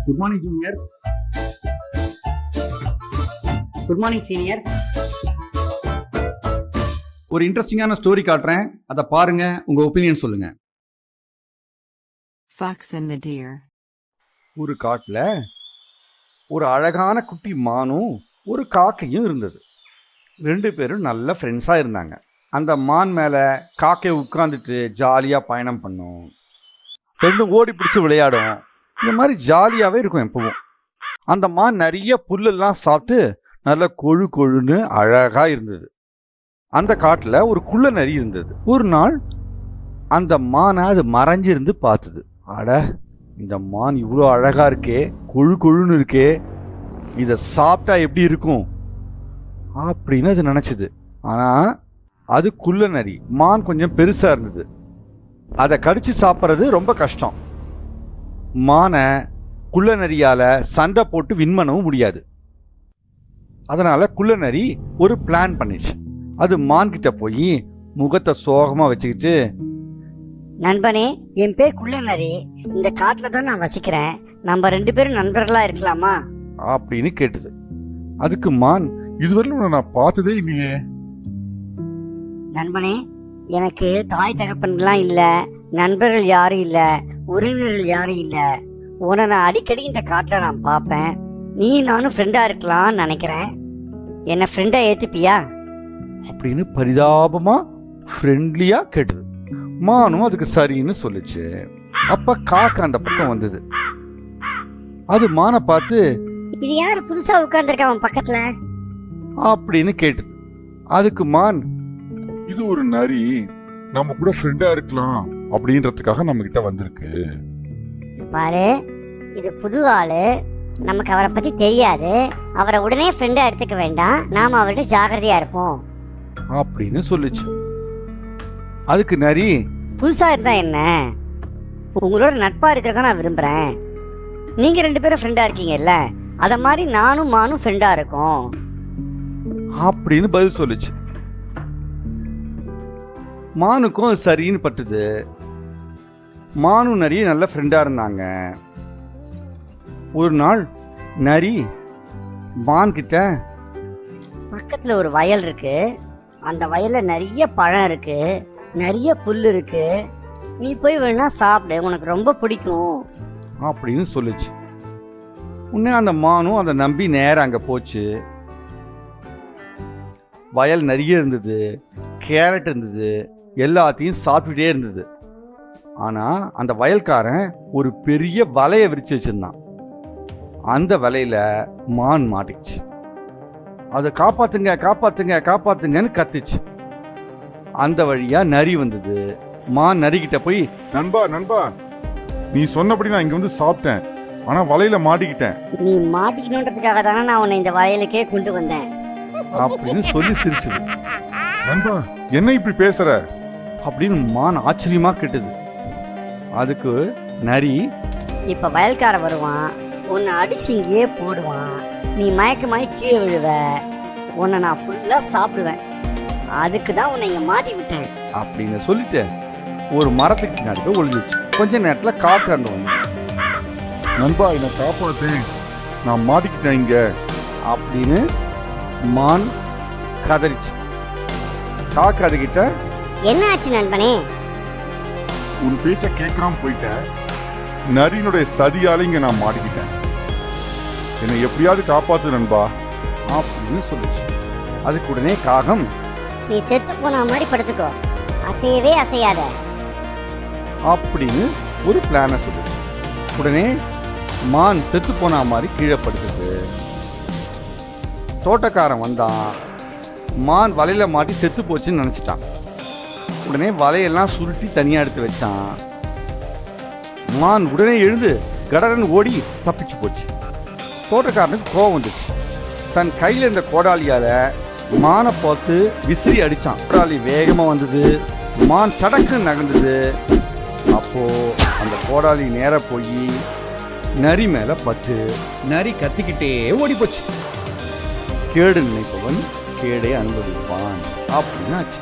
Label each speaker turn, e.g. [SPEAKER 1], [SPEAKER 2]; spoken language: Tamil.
[SPEAKER 1] Good morning junior.
[SPEAKER 2] Good morning senior.
[SPEAKER 1] ஒரு இன்ட்ரெஸ்டிங்கான ஸ்டோரி காட்டுறேன், அதை பாருங்க, உங்க ஒப்பீனியன் சொல்லுங்க.
[SPEAKER 3] Fox and the Deer.
[SPEAKER 1] ஒரு காட்டுல ஒரு அழகான குட்டி மானும் ஒரு காக்கையும் இருந்தது. ரெண்டு பேரும் நல்ல ஃப்ரெண்ட்ஸாக இருந்தாங்க. அந்த மான் மேலே காக்கை உட்காந்துட்டு ஜாலியாக பயணம் பண்ணும், ரெண்டும் ஓடி பிடிச்சி விளையாடும். இந்த மாதிரி ஜாலியாகவே இருக்கும் எப்பவும். அந்த மான் நிறைய புல்லெல்லாம் சாப்பிட்டு நல்ல கொழு கொழுன்னு அழகாக இருந்தது. அந்த காட்டில் ஒரு குள்ள நரி இருந்தது. ஒரு நாள் அந்த மானை அது மறைஞ்சிருந்து பார்த்தது. அட, இந்த மான் இவ்வளோ அழகாக இருக்கே, கொழு கொழுன்னு இருக்கே, இதை சாப்பிட்டா எப்படி இருக்கும் அப்படின்னு அது நினச்சிது. ஆனால் அது குள்ள நரி. மான் கொஞ்சம் பெருசாக இருந்தது. அதை கடிச்சு சாப்பிட்றது ரொம்ப கஷ்டம். மானை குள்ள நரியால் சண்டை போட்டு வின் பண்ணவும் முடியாது. அதனால் குள்ள நரி ஒரு பிளான் பண்ணிச்சு. அது மான்கிட்ட போய் முகத்தை சோகமாக வச்சுக்கிட்டு,
[SPEAKER 2] நண்பனே, என் பேர் குள்ள நரி, இந்த காட்டுல தான் நான் வசிக்கிறேன், நம்ம ரெண்டு பேரும் நண்பர்களா இருக்கலாமா
[SPEAKER 1] அப்படின்னு கேட்டது. அதுக்கு மான்,
[SPEAKER 4] இதுவரையிலும் நான் பார்த்ததே இல்லையே.
[SPEAKER 2] நண்பனே, எனக்கு தாய் தகப்பன்கள்லாம் இல்ல, நண்பர்கள் யாரும் இல்ல, உறவினர்கள் யாரும் இல்ல. உன்னை நான் அடிக்கடி இந்த காட்டுல நான் பார்ப்பேன். நீ நானும் ஃப்ரெண்டா இருக்கலாம்னு நினைக்கிறேன். என்ன ஃப்ரெண்டா ஏத்துப்பியா
[SPEAKER 1] அப்படின்னு பரிதாபமா ஃப்ரெண்ட்லியா கேட்டது. மானும் அதுக்கு சரின்னு சொல்லுச்சு. அப்ப காக்கா அந்த பக்கம் வந்தது. அது மானை பார்த்து,
[SPEAKER 2] இது யாரு புதுசா உட்கார்ந்துருக்க அவன் பக்கத்துல
[SPEAKER 1] அப்படின்னு கேட்டது. அதுக்கு மான்,
[SPEAKER 4] இது ஒரு நரி, நம்ம கூட ஃப்ரெண்டா இருக்கலாம் அப்படின்றதுக்காக நம்ம கிட்ட வந்திருக்கு.
[SPEAKER 2] பாரு, இது புது ஆளு, நமக்கு அவரை பத்தி தெரியாது, அவரை உடனே ஃப்ரெண்டா எடுத்துக்க வேண்டாம், நாம அவர்கிட்ட ஜாகிரதையா இருப்போம்
[SPEAKER 1] அப்படின்னு சொல்லுச்சு. அதுக்கு நரி,
[SPEAKER 2] புதுசா இருந்தா என்ன, உங்களோட நட்பா இருக்கிறத நான் விரும்புறேன். நீங்க ரெண்டு பேரும் ஃப்ரெண்டா இருக்கீங்கல்ல, அத மாதிரி நானும் மானும் ஃப்ரெண்டா இருக்கோம்
[SPEAKER 1] அப்படின்னு பதில் சொல்லுச்சு. மானுக்கும் அது சரின்னு பட்டுது. மானும் நரி நல்ல ஃப்ரெண்டா இருந்தாங்க. ஒரு நாள் நரி மான் கிட்ட,
[SPEAKER 2] பக்கத்துல ஒரு வயல் இருக்கு, அந்த வயல்ல நிறைய பழம் இருக்கு, நிறைய புல் இருக்கு, நீ போய் வேணா சாப்பிடு, உனக்கு ரொம்ப பிடிக்கும்
[SPEAKER 1] அப்படின்னு சொல்லுச்சு. உடனே அந்த மானும் அதை நம்பி நேரம் அங்கே போச்சு. வயல் நிறைய இருந்தது, கேரட் இருந்தது, எல்லாத்தையும் சாப்பிட்டுட்டே இருந்தது. ஆனால் அந்த வயல்காரன் ஒரு பெரிய வலையை விரிச்சு வச்சிருந்தான். அந்த வலையில மான் மாட்டிச்சு. அதை காப்பாத்துங்க காப்பாத்துங்க காப்பாத்துங்கன்னு கத்துச்சு. அந்த வழியா நரி வந்தது. மான் நரிக்கிட்ட போய்,
[SPEAKER 4] நண்பா நண்பா, நீ சொன்னபடி நான் இங்க வந்து சாப்பிட்டேன், ஆனா வலையில மாட்டிக்கிட்டேன்.
[SPEAKER 2] நீ மாட்டிக்கணுன்றதுக்காக தானே நான் உன்னை இந்த வயலுக்கே கொண்டு வந்தேன்
[SPEAKER 1] அப்படின்னு சொல்லி சிரிச்சது.
[SPEAKER 4] நண்பா, என்ன இப்படி பேசுற
[SPEAKER 1] அப்படின்னு மான் ஆச்சரியமா கேட்டது. அதுக்கு நரி,
[SPEAKER 2] இப்ப வயல்காரன் வருவான், உன்னை அடிச்சு இங்கேயே போடுவான், நீ மயக்கமாயி கீழே விழுவ, உன்னை நான் ஃபுல்லா சாப்பிடுவேன், அதுக்கு தான் உன்னை இங்க மாட்டி விட்டேன்
[SPEAKER 1] அப்படின்னு சொல்லிட்டு ஒரு மரத்துக்கு பின்னாடி போய் ஒளிஞ்சிச்சு. கொஞ்ச நேரத்துல காக்கா அந்த வந்து,
[SPEAKER 4] நண்பா என்னை காப்பாத்தேன், நான் மாட்டிக்கிட்டேன் இங்க
[SPEAKER 1] அப்படின்னு மான் கதறிச்சு. காக்கா அதுகிட்ட,
[SPEAKER 2] என்ன ஆச்சு நண்பனே,
[SPEAKER 4] உன் பேச்ச கேட்காம போயிட்டேன், நரியினுடைய சதியால இங்க நான் மாட்டிக்கிட்டேன், என்னை எப்படியாவது காப்பாத்து நண்பா
[SPEAKER 1] அப்படின்னு சொல்லுச்சு. அதுக்கு உடனே காகம்,
[SPEAKER 2] நீ செத்து போன மாதிரி படுத்துக்கோ, அசையவே அசையாத
[SPEAKER 1] அப்படின்னு ஒரு பிளானை சொல்லுச்சு. உடனே மான் செத்து போன மாதிரி கீழே படுத்துது. தோட்டக்காரன் வந்தான். மான் வலையில மாட்டி செத்து போச்சுன்னு நினைச்சிட்டான். உடனே வலையெல்லாம் சுருட்டி தனியா எடுத்து வச்சான். மான் உடனே எழுந்து கடகடன்னு ஓடி தப்பிச்சு போச்சு. தோட்டக்காரனுக்கு கோவம் வந்துச்சு. தன் கையில் இருந்த கோடாலியால மானை பார்த்து விசிறி அடிச்சான். கோடாலி வேகமா வந்தது. மான் சடக்குன்னு நகர்ந்தது. அப்போ அந்த கோடாலி நேர போய் நரி மேல பட்டு நரி கத்திக்கிட்டே ஓடி போச்சு. கேடு நினைப்பவன் கேடை அனுபவிப்பான் அப்படின்னு ஆச்சு.